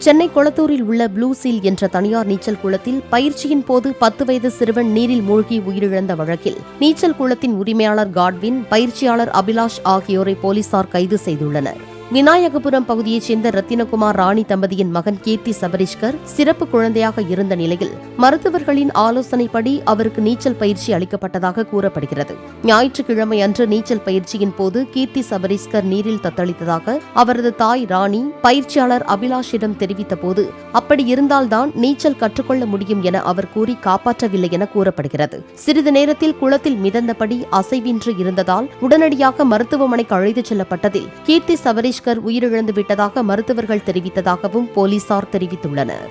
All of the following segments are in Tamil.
சென்னை கொளத்தூரில் உள்ள ப்ளூ சீல் என்ற தனியார் நீச்சல் குளத்தில் பயிற்சியின் போது 10 வயது சிறுவன் நீரில் மூழ்கி உயிரிழந்த வழக்கில் நீச்சல் குளத்தின் உரிமையாளர் காட்வின், பயிற்சியாளர் அபிலாஷ் ஆகியோரை போலீசார் கைது செய்துள்ளனர். விநாயகபுரம் பகுதியைச் சேர்ந்த ரத்தினகுமார் ராணி தம்பதியின் மகன் கீர்த்தி சபரிஷ்கர் சிறப்பு குழந்தையாக இருந்த நிலையில் மருத்துவர்களின் ஆலோசனைப்படி அவருக்கு நீச்சல் பயிற்சி அளிக்கப்பட்டதாக கூறப்படுகிறது. ஞாயிற்றுக்கிழமை அன்று நீச்சல் பயிற்சியின் போது கீர்த்தி சபரிஷ்கர் நீரில் தத்தளித்ததாக அவரது தாய் ராணி பயிற்சியாளர் அபிலாஷிடம் தெரிவித்தபோது, அப்படி இருந்தால்தான் நீச்சல் கற்றுக்கொள்ள முடியும் என அவர் கூறி காப்பாற்றவில்லை என கூறப்படுகிறது. சிறிது நேரத்தில் குளத்தில் மிதந்தபடி அசைவின்றி இருந்ததால் உடனடியாக மருத்துவமனைக்கு அழைத்துச் செல்லப்பட்டதில் கீர்த்தி சபரிஷ் உயிரிழந்து விட்டதாக மருத்துவர்கள் தெரிவித்ததாகவும் போலீசார் தெரிவித்துள்ளனர்.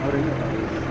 Ahora